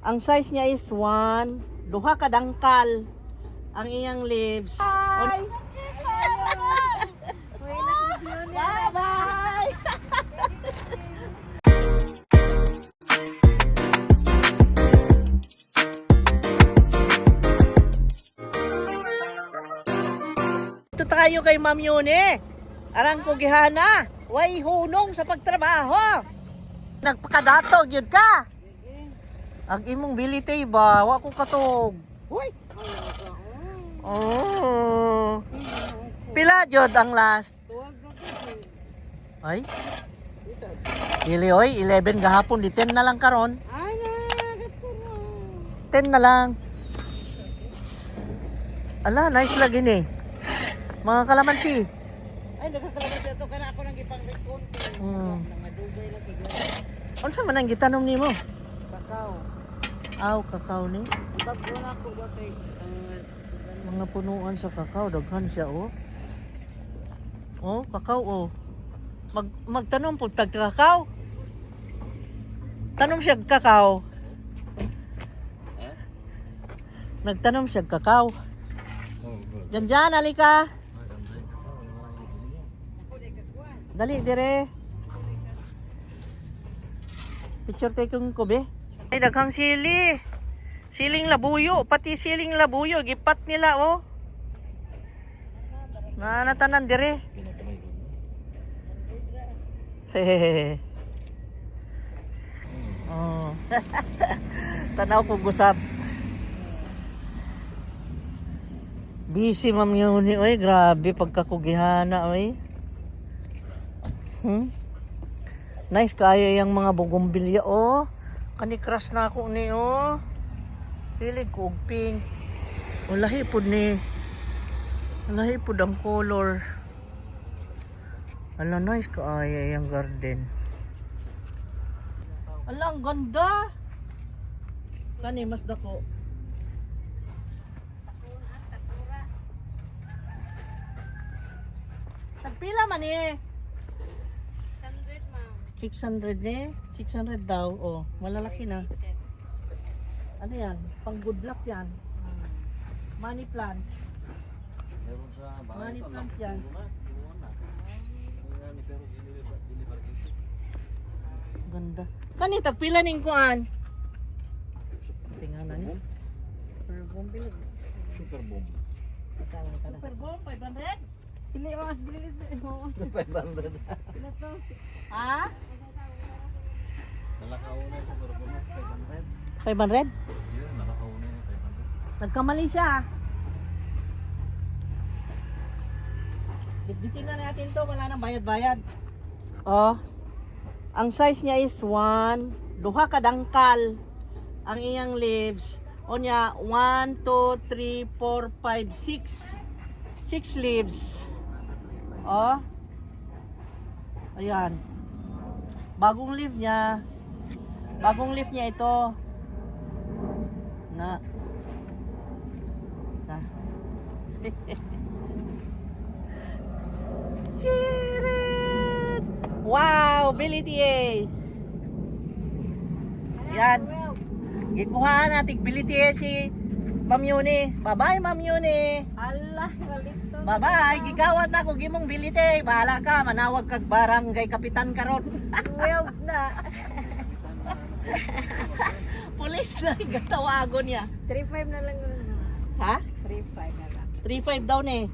Ang size niya is 1, duha ka dangkal ang iyang leaves. Bye! Bye-bye! Ito tayo kay Ma'am Yune. Arang ko gihana. Way hunong sa pagtrabaho. Nagpakadatog yun ka. Ang imong bilite ba? Wa ko katog. Uy. Oh. Pila jud ang last? Ay. Dili oy, 11 gahapon di 10 na lang karon. 10 na lang. Ala, nice lagi ni. Mga kalamansi. Ay, nagkakalamansi ito. Kana ako nang ipang-recon. Nangadugay lang tigyan. Unsa man ang gitanong nimo? Kakao. Aw, kakao ni. Bago na ako ba kay... Mga punuan sa kakao, daghan siya oh. Oh, kakao oh. Magtanom po tag kakao. Tanom siya kakao. Nagtanom siya kakao. Diyan, alika. Dali, dire. Picture tayo kong kobe. Ay, daghang sili. Siling labuyo, pati siling labuyo, gipat nila oh. Nanatanan dire. Hehehe. Oh. Tanaw ko gusap. Busy Ma'am Yuni, oy, grabe pagkakugihana oy. Nice kaya yung mga bugombilya oh. Kani crush na ako ni oh. Pilig ko og pink. O lahi pud ni. Lahi pud ang color. Ala, nice kaya yung garden. Ala, ang ganda. Kani mas dako. Tagpila man eh. 600 ma'am. 600 eh. 600 daw. Oh, malalaki na. Ano yan? Pang good luck yan. Money plant. Money plant yan. Ganda. Kani tagpila ning kuan? Tingnan niyo. Super bomb bilag. Super bomb. Kasama ka na. Super Bowl 500? Hindi mas bilis mo. 500. Ha? Nalakauna yung super bomb. 500. 500? Yun, nalakauna yung 500. Nagkamali siya. Bitbitin na natin to, wala nang bayad-bayad. Oh. Ang size niya is 1, duha ka dangkal ang iyang leaves. O niya 1, 2, 3, 4, 5, 6 leaves. Oh. Ayan. Bagong leaf niya. Bagong leaf niya ito. Na. Shirit! Wow, Billy TA. Yan. Gikuhaan natin Billy TA si Ma'am Yuni. Bye-bye, Ma'am Yuni. Allah, walito. Bye-bye. Gigawat na ko gimong Billy TA. Bahala ka, manawag kag barangay kapitan karon. 12 na. Pulis na gatawagon niya. 3.5 na lang yun. Ha? 3.5 na lang. 3.5 daw ni.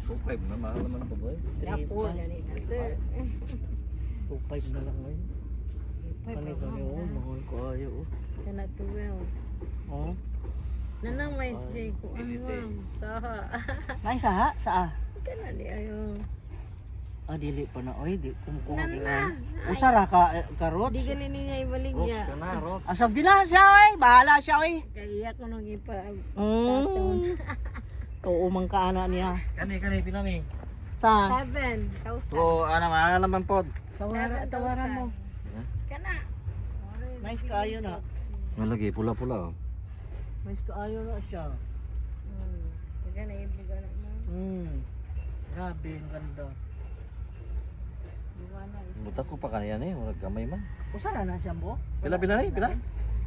2.5 na, mahal naman ito boy. Yapo na ni sir. 2.5 na lang ngayon. 3.5 Kani kani oh, mahal ko ayo oh. Kana 12. Oh. Nanang may say ko ma'am. Saha. Nay saha, saa. Kana di ayo. Ah, dili pa na oy, di kumukuha Nana. ka. Usara ka karot. Di ganin niya ibaligya. Rocks ka na, Rocks. Asab din na siya oy, bahala siya oy. Kaya ko nung ipa. Oo man ka ana niya. Kani, pila ni? Sa 7,000. So, ano, mahal naman pod. tawaran mo. Kana. Nice kaayo na. Malagi, pula-pula oh. Nice kaayo na siya. Kana ibig na mo. Grabe, ang ganda. Buta ko pa kaya ni, wala gamay man. Usara na siya mo? Pila ni? Pila?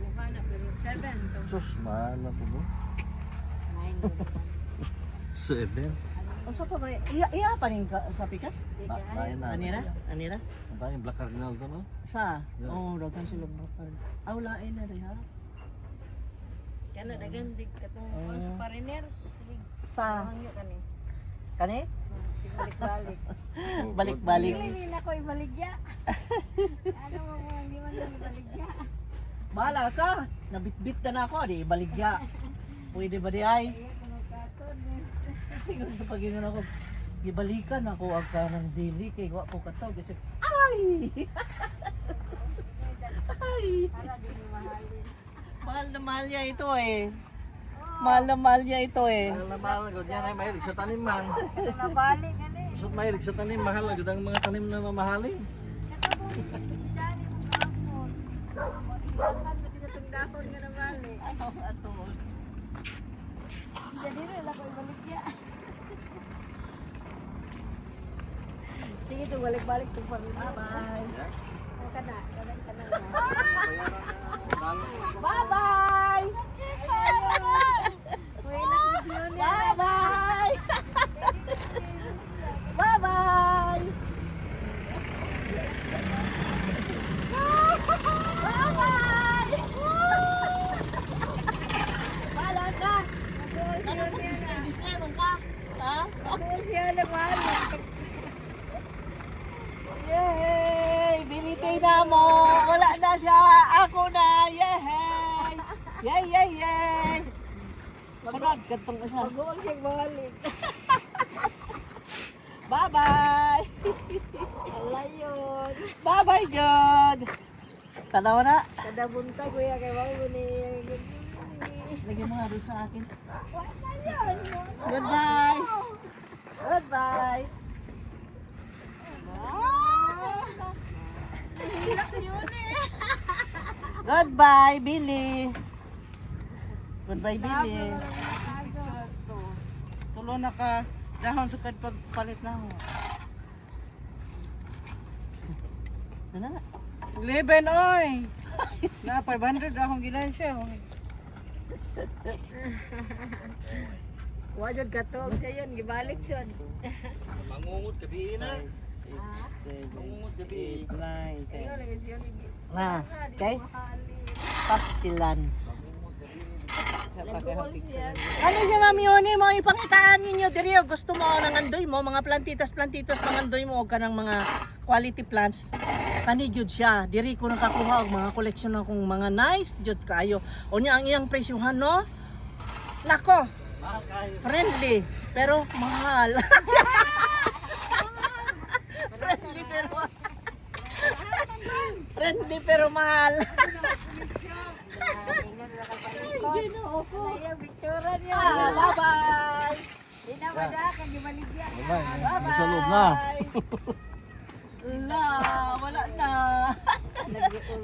Buhana pero 7 to. Sus, mahal na po ba? 7? Ang sa pa ba? Iya pa rin ka sa pikas? Lain na. Anira? Anira? Ang tayong Black Cardinal to, no? Sa? Yeah. Oo, dagan sila bakal. Aw, lain na rin ha? Kana dagan sig katong ang sa pariner. Sige. Sa? Hangyo kani. Kani? Sige balik-balik. Balik-balik. Dili na ko ibaligya. Ano mo mo hindi man lang ibaligya. Bahala ka. Nabitbit na ako. Di baligya. Pwede ba di ay? Iya kuno katon. Tingnan sa pag-ingon ako. Gibalikan ako ang kanang dili kay wa ko kataw kasi ay! Ay! Para di mo mahalin. Mahal na mahal niya ito eh. Mahal na mahal niya ito eh. Mahal na mahal na. Yan ay mahilig sa tanim man. Ano na balik ani. Sus, mahilig sa tanim. Mahal agad ang mga tanim na mamahalin. Kato mo dali mo kapon. Kan pati na tungdakon nga na balik. Ano ato? Jadi na ko ibaligya. Sige to balik-balik to pariner. Bye. Kada kada. Bye-bye! Bye-bye! Bye-bye! Bye-bye! Bahala ka! Disclaimer ka? Ha? Yay! Binitay na mo! Wala na siya! Ako na! Yay! Yay! Yay! Yay! Sunod! Gantong isa. Pag-uol siya balik. Bye-bye! Alayon. Bye-bye, Jod! Tanaw na! Kada bunta kuya kay bago ni. Lagyan mo nga doon sa akin. Wala yan. Goodbye! Goodbye! Goodbye, Billy! Goodbye, Billy! Tulo na ka. Dahon sukad pagpalit na ako. Ano na? 11 oy. Na 500 akong gilan siya. Wajud katog siya yun, gibalik jud. Mangungot gabi na. Mangungot gabi. 9, Ayun, lagi siya ni. Na, okay? Pastilan. Nag-uol siya. Ano si Mami Oni mo ipangitaan ninyo diri o gusto mo nang andoy mo mga plantitas nang andoy mo og kanang mga quality plants kani jud siya diri ko nakakuha og mga collection akong mga nice jud kaayo unya ang iyang presyuhan no nako friendly pero mahal friendly pero mahal Ginoo ko. Ayaw, picturean niya. Bye-bye! Di na madakan, di maligya. Bye-bye. Sa loob na. Wala, wala na.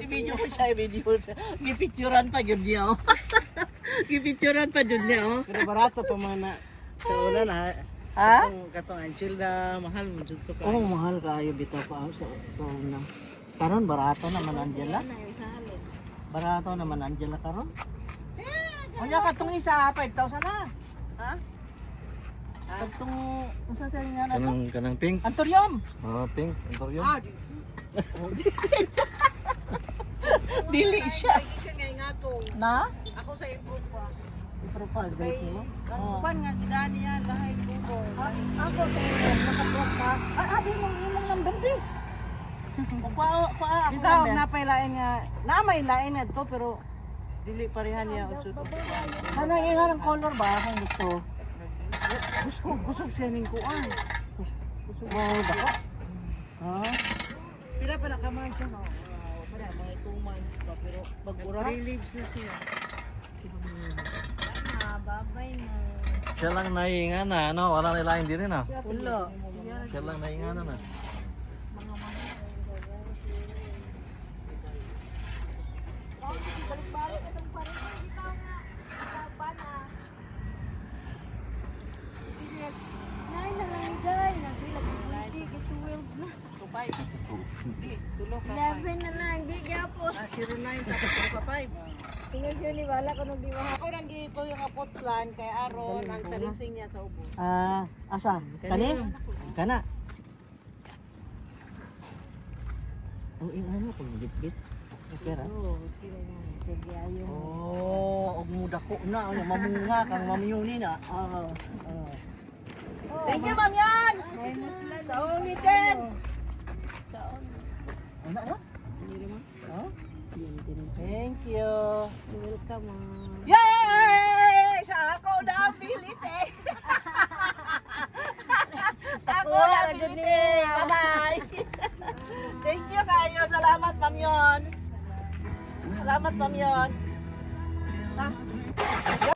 I-video ko siya, i-video siya. Gipicturan pa yun niya, oh. Gipicturan pa yun niya, oh. Pero barato pa man na sa una na. Ha? Katong Angel na mahal mo dito ka. Oh, mahal kayo bitaw pa sa una. Karon barato naman Angela. Ano yung salin? Barato naman Angela karon. Unya katong isa 5,000 na. Ha? Katong usa tayo nga na to? Kanang pink. Antorium. Pink. Antorium. Dili siya. Siya nga nga to. Na? Ako sa improve pa. I-profile Kay dito mo. ang ban nga gidani niya lahay Google. Ako nakablog ka. Ay, abi mo imong number di. Pa ako Bitaw number. na pailain nga na may lain na to pero dili parehan niya usod. Kanang ingan ang color ba kung gusto? Busog siya ning kuan. Wow, dako. Ha? Pila pa na kamay siya no. Para mga 2 months pa pero pag-ura 3 leaves na siya. Ah, babay na. Siya lang naingan na, ano? Wala nilain din rin, ah. Ulo. Siya lang naingan na. Balik-balik itong parito. Ikaw nga. Ikaw pa na. Nay na lang guys. Nagbilag ng 12 na. 2.5. Di, tulo ka 11 na lang. Di gyapon. 09 tapos 5. Tingnan siya ni wala ko nang di maha. Ako nang gito yung apotlan kay Aron ang salingsing niya sa ubo. Asa? Kani? Kana. Ang ano kung git-git. Okay ra. Oo, kaya na. Sige ayo. Oh, og muda ko na ano mamunga kang mamiyuni na. Oo. Thank you, Ma'am Yan. May muslan. Sa ulitin. Saan? Ano na? Hindi mo. Oh? Thank you. Welcome. Ah. Yay! Sa ako na ang pilit eh. Ako na ang pilit eh. Bye-bye. Thank you kayo. Salamat, Ma'am Yon. Salamat, Ma'am Yon.